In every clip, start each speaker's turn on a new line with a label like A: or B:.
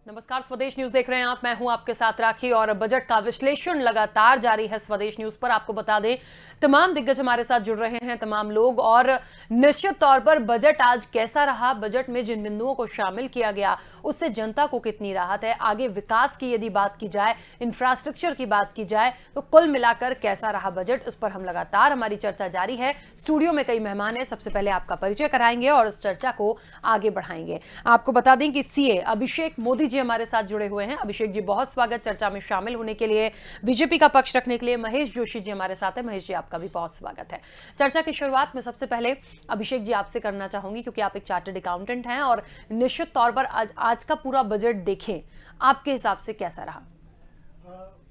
A: नमस्कार, स्वदेश न्यूज देख रहे हैं आप। मैं हूं आपके साथ राखी और बजट का विश्लेषण लगातार जारी है स्वदेश न्यूज पर। आपको बता दें, तमाम दिग्गज हमारे साथ जुड़ रहे हैं, तमाम लोग, और निश्चित तौर पर बजट आज कैसा रहा, बजट में जिन बिंदुओं को शामिल किया गया उससे जनता को कितनी राहत है, आगे विकास की यदि बात की जाए, इंफ्रास्ट्रक्चर की बात की जाए, तो कुल मिलाकर कैसा रहा बजट, इस पर हम लगातार हमारी चर्चा जारी है। स्टूडियो में कई मेहमान हैं, सबसे पहले आपका परिचय कराएंगे और इस चर्चा को आगे बढ़ाएंगे। आपको बता दें कि सीए अभिषेक मोदी जी हमारे साथ जुड़े हुए हैं। अभिषेक जी, बहुत स्वागत चर्चा में शामिल होने के लिए। बीजेपी का पक्ष रखने के लिए महेश जोशी जी हमारे साथ है। महेश जी, आपका भी बहुत स्वागत है। चर्चा की शुरुआत में सबसे पहले अभिषेक जी आपसे करना चाहूंगी, क्योंकि आप एक चार्टर्ड अकाउंटेंट हैं और निश्चित तौर पर आज का पूरा बजट देखें, आपके हिसाब से कैसा रहा?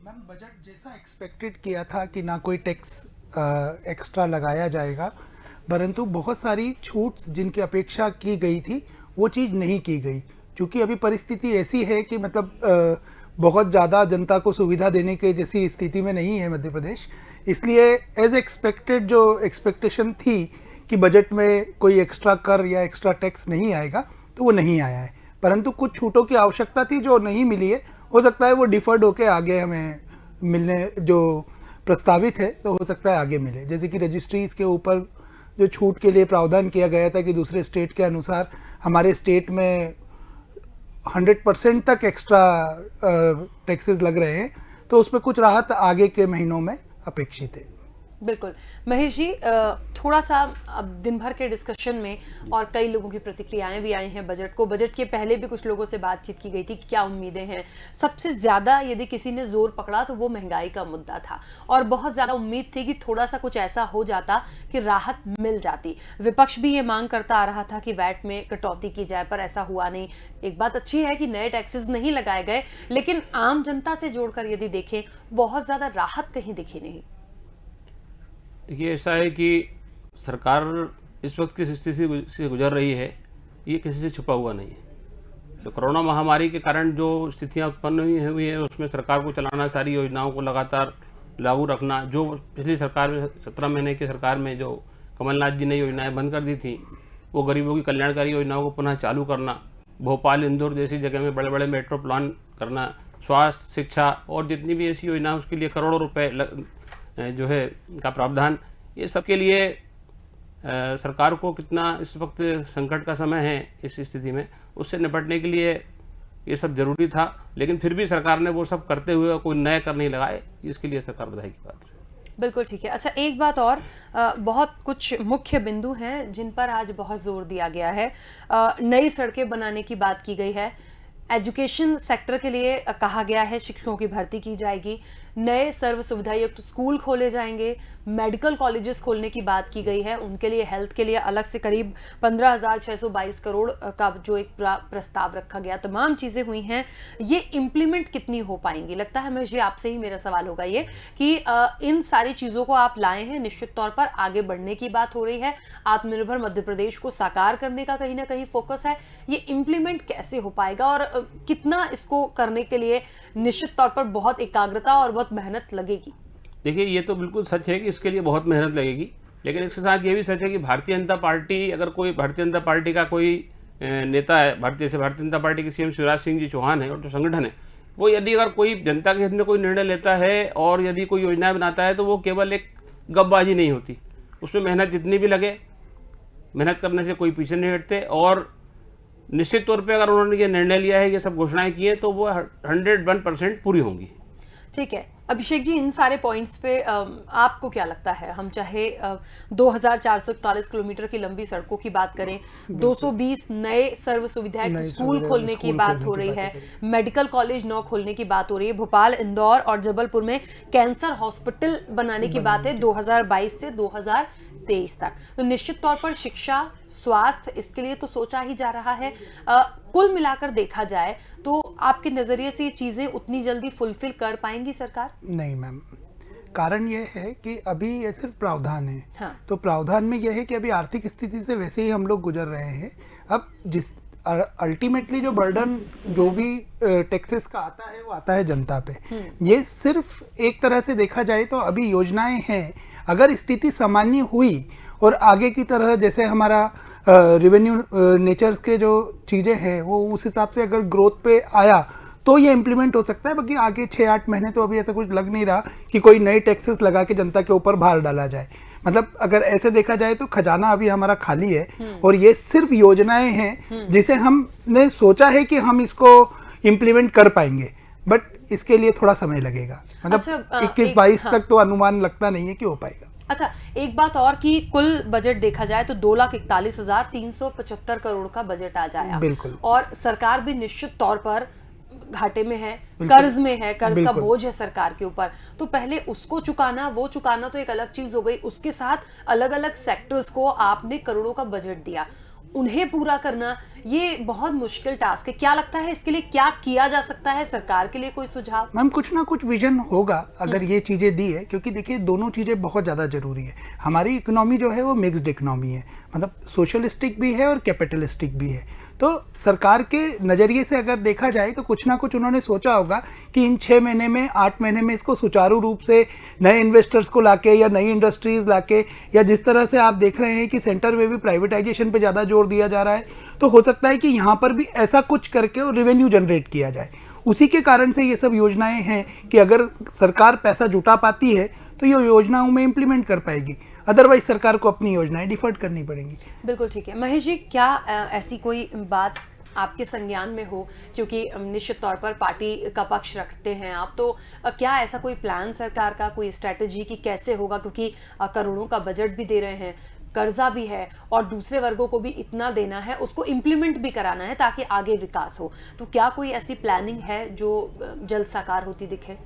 B: मैम, बजट जैसा एक्सपेक्टेड किया था कि ना कोई टैक्स एक्स्ट्रा लगाया जाएगा, परंतु बहुत सारी छूट जिनकी अपेक्षा की गई थी वो चीज़ नहीं की गई। क्योंकि अभी परिस्थिति ऐसी है कि मतलब बहुत ज़्यादा जनता को सुविधा देने के जैसी स्थिति में नहीं है मध्य प्रदेश, इसलिए एज एक्सपेक्टेड जो एक्सपेक्टेशन थी कि बजट में कोई एक्स्ट्रा कर या एक्स्ट्रा टैक्स नहीं आएगा, तो वो नहीं आया है। परंतु कुछ छूटों की आवश्यकता थी जो नहीं मिली है, हो सकता है वो डिफर्ड होकर आगे हमें मिलने जो प्रस्तावित है, तो हो सकता है आगे मिले। जैसे कि रजिस्ट्रीज़ के ऊपर जो छूट के लिए प्रावधान किया गया था कि दूसरे स्टेट के अनुसार हमारे स्टेट में 100% तक एक्स्ट्रा टैक्सेस लग रहे हैं, तो उसमें कुछ राहत आगे के महीनों में अपेक्षित है।
A: बिल्कुल। महेश जी, थोड़ा सा अब दिन भर के डिस्कशन में और कई लोगों की प्रतिक्रियाएं भी आई हैं बजट को। बजट के पहले भी कुछ लोगों से बातचीत की गई थी कि क्या उम्मीदें हैं। सबसे ज्यादा यदि किसी ने जोर पकड़ा तो वो महंगाई का मुद्दा था, और बहुत ज्यादा उम्मीद थी कि थोड़ा सा कुछ ऐसा हो जाता कि राहत मिल जाती। विपक्ष भी ये मांग करता आ रहा था कि वैट में कटौती की जाए, पर ऐसा हुआ नहीं। एक बात अच्छी है कि नए टैक्सेस नहीं लगाए गए, लेकिन आम जनता से जोड़कर यदि देखें, बहुत ज्यादा राहत कहीं दिखी नहीं।
C: देखिए, ऐसा है कि सरकार इस वक्त की स्थिति से गुजर रही है, ये किसी से छुपा हुआ नहीं है। तो कोरोना महामारी के कारण जो स्थितियां उत्पन्न हुई हैं उसमें सरकार को चलाना, सारी योजनाओं को लगातार लागू रखना, जो पिछली सरकार में 17 महीने की सरकार में जो कमलनाथ जी ने योजनाएं बंद कर दी थी, वो गरीबों की कल्याणकारी योजनाओं को पुनः चालू करना, भोपाल इंदौर जैसी जगह में बड़े बड़े मेट्रो प्लान करना, स्वास्थ्य, शिक्षा और जितनी भी ऐसी योजना उसके लिए करोड़ों रुपए जो है का प्रावधान, ये सब के लिए सरकार को कितना इस वक्त संकट का समय है, इस स्थिति में उससे निपटने के लिए ये सब जरूरी था। लेकिन फिर भी सरकार ने वो सब करते हुए कोई नए कर नहीं लगाए, इसके लिए सरकार बधाई की बात है।
A: बिल्कुल ठीक है। अच्छा, एक बात और, बहुत कुछ मुख्य बिंदु हैं जिन पर आज बहुत जोर दिया गया है। नई सड़कें बनाने की बात की गई है, एजुकेशन सेक्टर के लिए कहा गया है शिक्षकों की भर्ती की जाएगी, नए सर्व सुविधायुक्त स्कूल खोले जाएंगे, मेडिकल कॉलेजेस खोलने की बात की गई है, उनके लिए हेल्थ के लिए अलग से करीब 15,622 करोड़ का जो एक प्रस्ताव रखा गया। तमाम चीजें हुई हैं, ये इंप्लीमेंट कितनी हो पाएंगी? लगता है मुझे आपसे ही मेरा सवाल होगा ये कि इन सारी चीजों को आप लाए हैं, निश्चित तौर पर आगे बढ़ने की बात हो रही है, आत्मनिर्भर मध्य प्रदेश को साकार करने का कहीं ना कहीं फोकस है। ये इंप्लीमेंट कैसे हो पाएगा और कितना इसको करने के लिए निश्चित तौर पर बहुत एकाग्रता और बहुत मेहनत लगेगी?
C: देखिए, ये तो बिल्कुल सच है कि इसके लिए बहुत मेहनत लगेगी, लेकिन इसके साथ ये भी सच है कि भारतीय जनता पार्टी, अगर कोई भारतीय जनता पार्टी का कोई नेता है, भारतीय जनता पार्टी के सीएम शिवराज सिंह जी चौहान है और जो संगठन है, वो यदि अगर कोई जनता के हित में कोई निर्णय लेता है और यदि कोई योजनाएं बनाता है, तो वो केवल एक गपबाजी नहीं होती, उसमें मेहनत जितनी भी लगे, मेहनत करने से कोई पीछे नहीं हटते। और निश्चित तौर पे अगर उन्होंने ये निर्णय लिया है, ये सब घोषणाएं की है, तो वो 101% पूरी होंगी।
A: ठीक है अभिषेक जी, इन सारे पॉइंट्स पे आपको क्या लगता है? हम चाहे 2441 किलोमीटर की लंबी सड़कों की बात करें, 220 नए सर्व सुविधायुक्त स्कूल खोलने की बात हो रही है, मेडिकल कॉलेज 9 खोलने की बात हो रही है, भोपाल, इंदौर और जबलपुर में कैंसर हॉस्पिटल बनाने की बात है 2022 से 2023 तक। तो निश्चित तौर पर शिक्षा, स्वास्थ्य, इसके लिए तो सोचा ही जा रहा है। कुल मिलाकर देखा जाए तो आपके नजरिए से ये चीजें उतनी जल्दी फुलफिल कर पाएंगी सरकार?
B: नहीं मैम, कारण ये है कि अभी ये सिर्फ प्रावधान है।
A: हाँ।
B: तो प्रावधान में यह है कि अभी आर्थिक स्थिति से वैसे ही हम लोग गुजर रहे हैं। अब जिस अल्टीमेटली जो बर्डन जो भी टैक्सेस का आता है वो आता है जनता पे। ये सिर्फ एक तरह से देखा जाए तो अभी योजनाएं हैं, अगर स्थिति सामान्य हुई और आगे की तरह जैसे हमारा रेवेन्यू नेचर के जो चीज़ें हैं वो उस हिसाब से अगर ग्रोथ पे आया तो ये इम्प्लीमेंट हो सकता है। बाकी आगे 6-8 महीने तो अभी ऐसा कुछ लग नहीं रहा कि कोई नए टैक्सेस लगा के जनता के ऊपर भार डाला जाए। मतलब अगर ऐसे देखा जाए तो खजाना अभी हमारा खाली है और ये सिर्फ योजनाएं हैं जिसे हमने सोचा है कि हम इसको इम्प्लीमेंट कर पाएंगे, बट इसके लिए थोड़ा समय लगेगा। मतलब 21-22 तक तो अनुमान लगता नहीं है कि हो पाएगा।
A: अच्छा, एक बात और कि कुल बजट देखा जाए तो 2,41,375 करोड़ का बजट आ जाए
B: बिल्कुल।
A: और सरकार भी निश्चित तौर पर घाटे में है, कर्ज में है, कर्ज का बोझ है सरकार के ऊपर। तो पहले उसको चुकाना, वो चुकाना तो एक अलग चीज हो गई, उसके साथ अलग अलग सेक्टर्स को आपने करोड़ों का बजट दिया, उन्हें पूरा करना ये बहुत मुश्किल टास्क है। क्या लगता है इसके लिए क्या किया जा सकता है? सरकार के लिए कोई सुझाव?
B: मैम कुछ ना कुछ विजन होगा अगर ये चीज़ें दी है, क्योंकि देखिए दोनों चीज़ें बहुत ज़्यादा जरूरी है। हमारी इकोनॉमी जो है वो मिक्स्ड इकोनॉमी है, मतलब सोशलिस्टिक भी है और कैपिटलिस्टिक भी है। तो सरकार के नज़रिए से अगर देखा जाए तो कुछ ना कुछ उन्होंने सोचा होगा कि इन 6 महीने में 8 महीने में इसको सुचारू रूप से नए इन्वेस्टर्स को लाके या नई इंडस्ट्रीज लाके, या जिस तरह से आप देख रहे हैं कि सेंटर में भी प्राइवेटाइजेशन पे ज़्यादा जोर दिया जा रहा है, तो हो सकता है कि यहाँ पर भी ऐसा कुछ करके और रेवेन्यू जनरेट किया जाए। उसी के कारण से ये सब योजनाएं हैं कि अगर सरकार पैसा जुटा पाती है तो ये योजनाओं में इम्प्लीमेंट कर पाएगी, अदरवाइज सरकार को अपनी योजनाएं डिफर्ड करनी पड़ेंगी।
A: बिल्कुल ठीक है। महेश जी, क्या ऐसी कोई बात आपके संज्ञान में हो, क्योंकि निश्चित तौर पर पार्टी का पक्ष रखते हैं आप, तो क्या ऐसा कोई प्लान सरकार का, कोई स्ट्रेटजी कि कैसे होगा, क्योंकि करोड़ों का बजट भी दे रहे हैं, कर्जा भी है और दूसरे वर्गों को भी इतना देना है, उसको इम्प्लीमेंट भी कराना है ताकि आगे विकास हो, तो क्या कोई ऐसी प्लानिंग है जो जल्द साकार होती दिखे?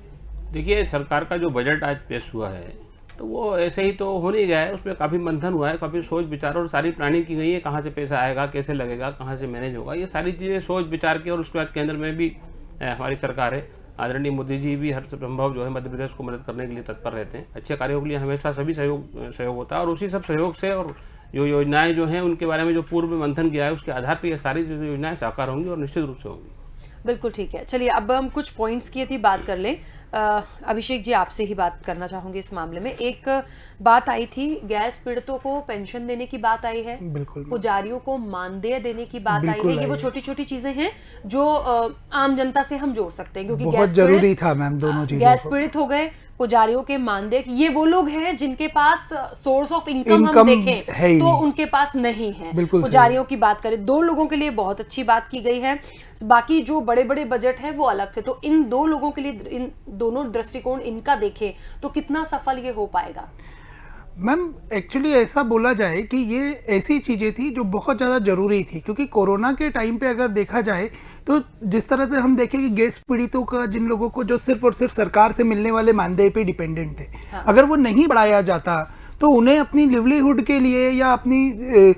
C: देखिए, सरकार का जो बजट आज पेश हुआ है तो वो ऐसे ही तो हो नहीं गया है, उसमें काफ़ी मंथन हुआ है, काफ़ी सोच विचार और सारी प्लानिंग की गई है, कहाँ से पैसा आएगा, कैसे लगेगा, कहाँ से मैनेज होगा, ये सारी चीज़ें सोच विचार की। और उसके बाद केंद्र में भी हमारी सरकार है, आदरणीय मोदी जी भी हर संभव जो है मध्य प्रदेश को मदद करने के लिए तत्पर रहते हैं। अच्छे कार्यों के लिए हमेशा सभी सहयोग होता है और उसी सब सहयोग से और जो योजनाएं जो हैं उनके बारे में जो पूर्व में मंथन किया है उसके आधार पर ये सारी जो योजनाएं साकार होंगी और निश्चित रूप से होंगी।
A: बिल्कुल ठीक है। चलिए, अब हम कुछ पॉइंट्स की थी बात कर लें। अभिषेक जी, आपसे ही बात करना चाहूंगी इस मामले में। एक बात आई थी, गैस पीड़ितों को पेंशन देने की बात आई है,
B: बिल्कुल,
A: पुजारियों को मानदेय देने की बात आई है। ये वो छोटी छोटी चीजें हैं जो आम जनता से हम जोड़ सकते हैं, क्योंकि
B: बहुत जरूरी था मैम दोनों चीजें।
A: गैस पीड़ित हो गए, पुजारियों के मानदेय, ये वो लोग हैं जिनके पास सोर्स ऑफ इनकम हम देखें तो उनके पास नहीं है। पुजारियों की बात करें, 2 लोगों के लिए बहुत अच्छी बात की गई है, बाकी जो बड़े बड़े बजट हैं वो अलग थे। तो इन 2 लोगों के लिए, इन दोनों दृष्टिकोण इनका देखें तो कितना सफल ये हो पाएगा?
B: मैम एक्चुअली ऐसा बोला जाए कि ये ऐसी चीज़ें थी जो बहुत ज़्यादा ज़रूरी थी, क्योंकि कोरोना के टाइम पे अगर देखा जाए तो जिस तरह से हम देखें कि गैस पीड़ितों का, जिन लोगों को जो सिर्फ और सिर्फ सरकार से मिलने वाले मानदेय पे डिपेंडेंट थे, हाँ। अगर वो नहीं बढ़ाया जाता तो उन्हें अपनी लिवलीहुड के लिए या अपनी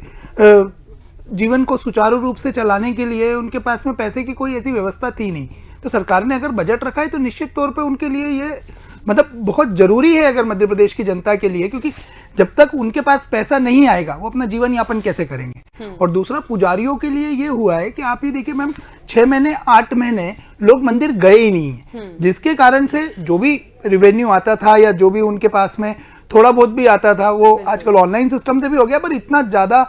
B: जीवन को सुचारू रूप से चलाने के लिए उनके पास में पैसे की कोई ऐसी व्यवस्था थी नहीं। तो सरकार ने अगर बजट रखा है तो निश्चित तौर पे उनके लिए ये मतलब बहुत ज़रूरी है अगर मध्य प्रदेश की जनता के लिए, क्योंकि जब तक उनके पास पैसा नहीं आएगा वो अपना जीवन यापन कैसे करेंगे। और दूसरा, पुजारियों के लिए ये हुआ है कि आप ये देखिए मैम, 6 महीने 8 महीने लोग मंदिर गए ही नहीं है, जिसके कारण से जो भी रेवेन्यू आता था या जो भी उनके पास में थोड़ा बहुत भी आता था वो आजकल ऑनलाइन सिस्टम से भी हो गया, पर इतना ज़्यादा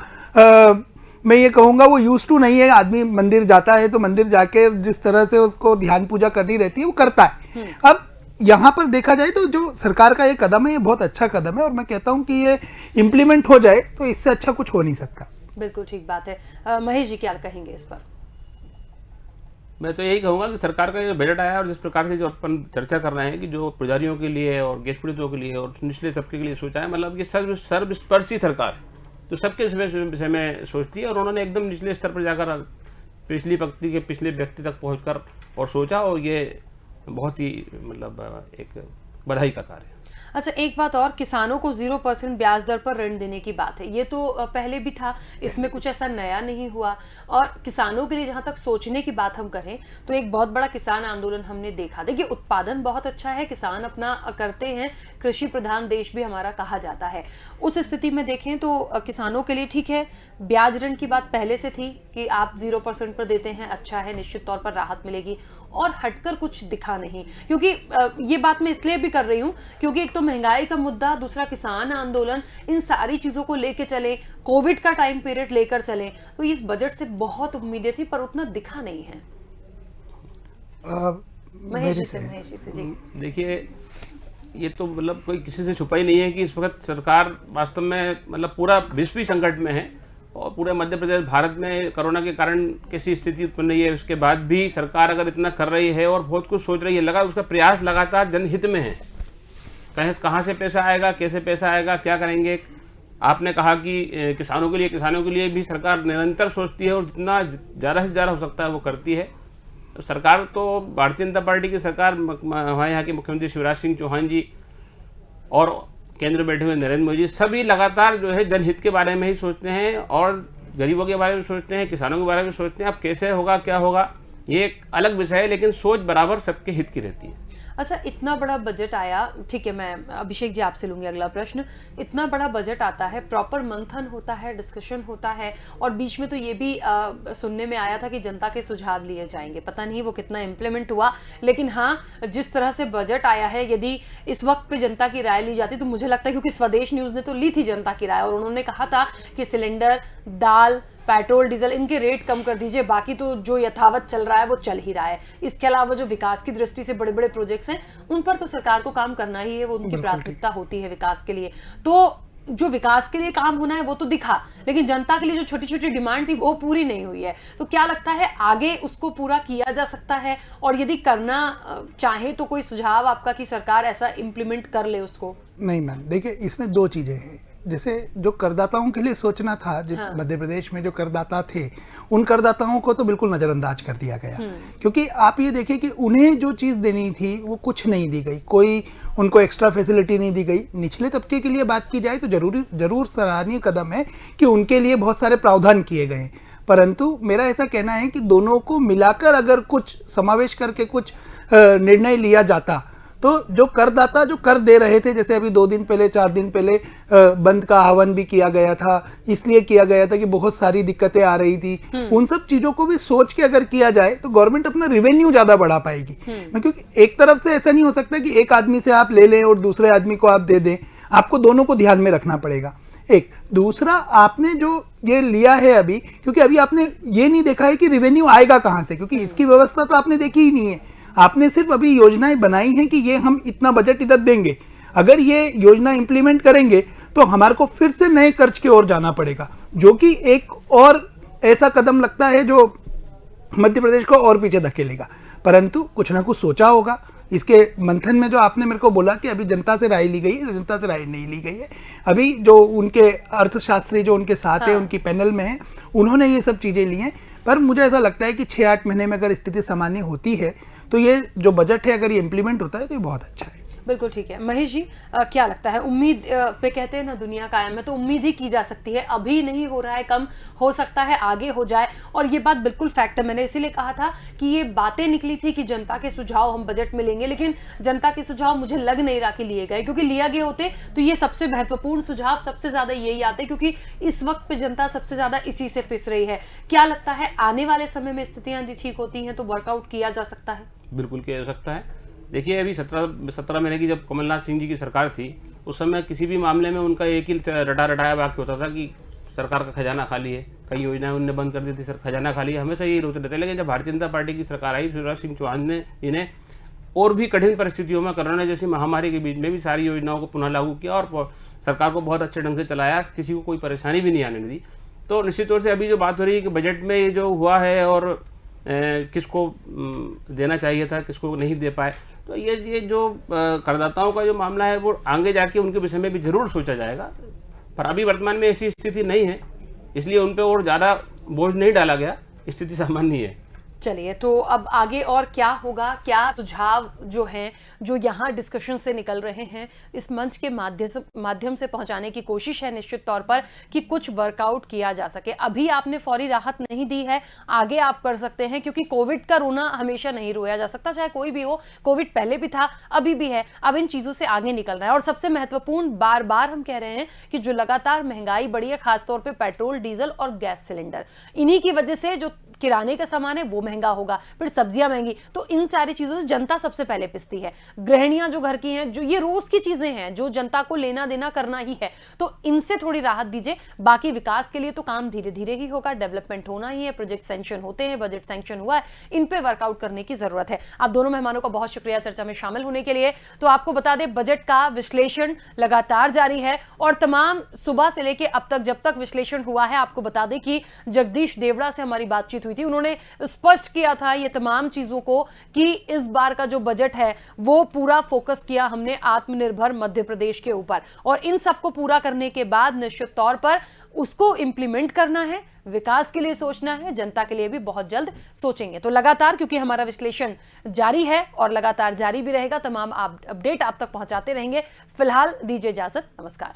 B: मैं ये कहूँगा वो यूज टू नहीं है। आदमी मंदिर जाता है तो मंदिर जाके जिस तरह से उसको ध्यान पूजा करनी रहती है वो करता है। अब यहाँ पर देखा जाए तो जो सरकार का ये कदम है ये बहुत अच्छा कदम है और मैं कहता हूँ कि ये इम्प्लीमेंट हो जाए तो इससे अच्छा कुछ हो नहीं सकता।
A: बिल्कुल ठीक बात है। महेश जी, क्या कहेंगे इस पर?
C: मैं तो यही कहूँगा कि सरकार का जो बजट आया और जिस प्रकार से जो अपन चर्चा कर रहे हैं कि जो पुजारियों के लिए और गैस पीड़ितों के लिए और निचले तबके के लिए सोचा है, मतलब ये सर्वस्पर्शी सरकार तो सबके विषय में सोचती है और उन्होंने एकदम निचले स्तर पर जाकर पिछली पंक्ति के पिछले व्यक्ति तक पहुंचकर और सोचा, और ये बहुत ही मतलब एक बधाई का कार्य है।
A: अच्छा, एक बात और, किसानों को 0% ब्याज दर पर ऋण देने की बात है, ये तो पहले भी था, इसमें कुछ ऐसा नया नहीं हुआ। और किसानों के लिए जहां तक सोचने की बात हम करें तो एक बहुत बड़ा किसान आंदोलन हमने देखा। देखिए, उत्पादन बहुत अच्छा है, किसान अपना करते हैं, कृषि प्रधान देश भी हमारा कहा जाता है। उस स्थिति में देखें तो किसानों के लिए ठीक है, ब्याज ऋण की बात पहले से थी कि आप 0% पर देते हैं, अच्छा है, निश्चित तौर पर राहत मिलेगी। और हटकर कुछ दिखा नहीं, क्योंकि ये बात मैं इसलिए भी कर रही हूँ क्योंकि एक तो महंगाई का मुद्दा, दूसरा किसान आंदोलन, इन सारी चीजों को लेके चले, कोविड का टाइम पीरियड लेकर चले, तो इस बजट से बहुत उम्मीदें थी पर उतना दिखा नहीं है। महेश जी से जी।
C: देखिए, ये तो मतलब कोई किसी से छुपा ही नहीं है कि इस वक्त सरकार वास्तव में मतलब पूरा विश्व ही संकट में है और पूरे मध्य प्रदेश भारत में कोरोना के कारण कैसी स्थिति उत्पन्न हुई है, उसके बाद भी सरकार अगर इतना कर रही है और बहुत कुछ सोच रही है, लगा उसका प्रयास लगातार जनहित में है। कहाँ से पैसा आएगा, कैसे पैसा आएगा, क्या करेंगे। आपने कहा कि किसानों के लिए भी सरकार निरंतर सोचती है और जितना ज़्यादा से ज़्यादा हो सकता है वो करती है। तो सरकार तो भारतीय जनता पार्टी की सरकार, हमारे यहाँ के मुख्यमंत्री शिवराज सिंह चौहान जी और केंद्र में बैठे हुए नरेंद्र मोदी जी, सभी लगातार जो है जनहित के बारे में ही सोचते हैं और गरीबों के बारे में सोचते हैं, किसानों के बारे में सोचते हैं। अब कैसे होगा, क्या होगा, ये एक अलग विषय है, लेकिन सोच बराबर सबके हित की रहती है।
A: अच्छा, इतना बड़ा बजट आया, ठीक है, मैं अभिषेक जी आपसे लूंगी अगला प्रश्न। इतना बड़ा बजट आता है, प्रॉपर मंथन होता है, डिस्कशन होता है, और बीच में तो ये भी सुनने में आया था कि जनता के सुझाव लिए जाएंगे। पता नहीं वो कितना इम्प्लीमेंट हुआ, लेकिन हाँ, जिस तरह से बजट आया है, यदि इस वक्त पे जनता की राय ली जाती तो मुझे लगता है, क्योंकि स्वदेश न्यूज ने तो ली थी जनता की राय और उन्होंने कहा था कि सिलेंडर, दाल, पेट्रोल, डीजल, इनके रेट कम कर दीजिए, बाकी तो जो यथावत चल रहा है वो चल ही रहा है। इसके अलावा जो विकास की दृष्टि से बड़े बड़े प्रोजेक्ट्स हैं उन पर तो सरकार को काम करना ही है, वो उनकी प्राथमिकता होती है विकास के लिए। तो जो विकास के लिए काम होना है वो तो दिखा, लेकिन जनता के लिए जो छोटी छोटी डिमांड थी वो पूरी नहीं हुई है। तो क्या लगता है आगे उसको पूरा किया जा सकता है, और यदि करना चाहे तो कोई सुझाव आपका कि सरकार ऐसा इम्प्लीमेंट कर ले उसको?
B: नहीं मैम, देखिए इसमें दो चीजें हैं। जैसे जो करदाताओं के लिए सोचना था, जो मध्य प्रदेश में जो करदाता थे, उन करदाताओं को तो बिल्कुल नज़रअंदाज कर दिया गया। क्योंकि आप ये देखिए कि उन्हें जो चीज़ देनी थी वो कुछ नहीं दी गई, कोई उनको एक्स्ट्रा फैसिलिटी नहीं दी गई। निचले तबके के लिए बात की जाए तो जरूर सराहनीय कदम है कि उनके लिए बहुत सारे प्रावधान किए गए, परंतु मेरा ऐसा कहना है कि दोनों को मिलाकर अगर कुछ समावेश करके कुछ निर्णय लिया जाता तो जो करदाता जो कर दे रहे थे, जैसे अभी 2 दिन पहले 4 दिन पहले बंद का आह्वान भी किया गया था, इसलिए किया गया था कि बहुत सारी दिक्कतें आ रही थी, उन सब चीज़ों को भी सोच के अगर किया जाए तो गवर्नमेंट अपना रेवेन्यू ज़्यादा बढ़ा पाएगी। क्योंकि एक तरफ से ऐसा नहीं हो सकता कि एक आदमी से आप ले लें और दूसरे आदमी को आप दे दें, आपको दोनों को ध्यान में रखना पड़ेगा। एक दूसरा, आपने जो ये लिया है अभी, क्योंकि अभी आपने ये नहीं देखा है कि रेवेन्यू आएगा कहाँ से, क्योंकि इसकी व्यवस्था तो आपने देखी ही नहीं है। आपने सिर्फ अभी योजनाएं बनाई हैं कि ये हम इतना बजट इधर देंगे। अगर ये योजना इंप्लीमेंट करेंगे तो हमारे को फिर से नए खर्च की ओर जाना पड़ेगा, जो कि एक और ऐसा कदम लगता है जो मध्य प्रदेश को और पीछे धकेलेगा। परंतु कुछ ना कुछ सोचा होगा। इसके मंथन में जो आपने मेरे को बोला कि अभी जनता से राय ली गई है, जनता से राय नहीं ली गई है। अभी जो उनके अर्थशास्त्री जो उनके साथ है, उनकी पैनल में है, उन्होंने ये सब चीज़ें ली हैं। पर मुझे ऐसा लगता है कि 6-8 महीने में अगर स्थिति सामान्य होती है तो ये जो बजट है अगर ये इम्प्लीमेंट होता है तो ये बहुत अच्छा है।
A: बिल्कुल ठीक है। महेश जी, क्या लगता है, उम्मीद पे कहते हैं ना दुनिया कायम है, तो उम्मीद ही की जा सकती है। अभी नहीं हो रहा है, कम हो सकता है आगे हो जाए, और ये बात बिल्कुल फैक्ट है। मैंने इसीलिए कहा था कि ये बातें निकली थी कि जनता के सुझाव हम बजट में लेंगे, लेकिन जनता के सुझाव मुझे लग नहीं रहा कि लिए गए, क्योंकि लिया गए होते तो ये सबसे महत्वपूर्ण सुझाव सबसे ज्यादा यही आते, क्योंकि इस वक्त पे जनता सबसे ज्यादा इसी से पिस रही है। क्या लगता है आने वाले समय में स्थितियां यदि ठीक होती हैं तो वर्कआउट किया जा सकता है?
C: बिल्कुल किया जा सकता है। देखिए, अभी 17 महीने की जब कमलनाथ सिंह जी की सरकार थी, उस समय किसी भी मामले में उनका एक ही रटाया वाक्य होता था कि सरकार का खजाना खाली है। कई योजनाएं उन्होंने बंद कर दी थी, सर खजाना खाली है, हमेशा यही रोते रहते। लेकिन जब भारतीय जनता पार्टी की सरकार आई, शिवराज सिंह चौहान ने इन्हें और भी कठिन परिस्थितियों में, कोरोना जैसी महामारी के बीच में भी सारी योजनाओं को पुनः लागू किया और सरकार को बहुत अच्छे ढंग से चलाया, किसी को कोई परेशानी भी नहीं आने दी। तो निश्चित तौर से अभी जो बात हो रही है कि बजट में ये जो हुआ है और किसको देना चाहिए था, किसको नहीं दे पाए, तो ये जो करदाताओं का जो मामला है वो आगे जाके उनके विषय में भी जरूर सोचा जाएगा। पर अभी वर्तमान में ऐसी स्थिति नहीं है, इसलिए उन पर और ज़्यादा बोझ नहीं डाला गया, स्थिति सामान्य है।
A: चलिए, तो अब आगे और क्या होगा, क्या सुझाव जो हैं, जो यहाँ डिस्कशन से निकल रहे हैं, इस मंच के माध्यम से पहुंचाने की कोशिश है निश्चित तौर पर कि कुछ वर्कआउट किया जा सके। अभी आपने फौरी राहत नहीं दी है, आगे आप कर सकते हैं, क्योंकि कोविड का रोना हमेशा नहीं रोया जा सकता, चाहे कोई भी हो। कोविड पहले भी था, अभी भी है, अब इन चीज़ों से आगे निकलना है। और सबसे महत्वपूर्ण, बार बार हम कह रहे हैं कि जो लगातार महंगाई बढ़ी है, खासतौर पर पेट्रोल, डीजल और गैस सिलेंडर, इन्हीं की वजह से जो किराने का सामान है वो महंगा होगा, फिर सब्जियां महंगी, तो इन सारी चीजों से जनता सबसे पहले पिसती है। गृहिणियां जो घर की हैं, जो ये रोज की चीजें हैं जो जनता को लेना देना करना ही है, तो इनसे थोड़ी राहत दीजिए। बाकी विकास के लिए तो काम धीरे धीरे ही होगा, डेवलपमेंट होना ही है, प्रोजेक्ट सैंक्शन होते हैं, बजट सैंक्शन हुआ है, इन पे वर्कआउट करने की जरूरत है। आप दोनों मेहमानों का बहुत शुक्रिया चर्चा में शामिल होने के लिए। तो आपको बता दें, बजट का विश्लेषण लगातार जारी है और तमाम सुबह से लेकर अब तक जब तक विश्लेषण हुआ है, आपको बता दें कि जगदीश देवड़ा से हमारी बातचीत हुई थी, उन्होंने स्पष्ट किया था ये तमाम चीजों को कि इस बार का जो बजट है वो पूरा फोकस किया हमने आत्मनिर्भर मध्य प्रदेश के ऊपर, और इन सबको पूरा करने के बाद निश्चित तौर पर उसको इंप्लीमेंट करना है, विकास के लिए सोचना है, जनता के लिए भी बहुत जल्द सोचेंगे। तो लगातार, क्योंकि हमारा विश्लेषण जारी है और लगातार जारी भी रहेगा, तमाम अपडेट आप तक पहुंचाते रहेंगे। फिलहाल दीजिए इजाजत, नमस्कार।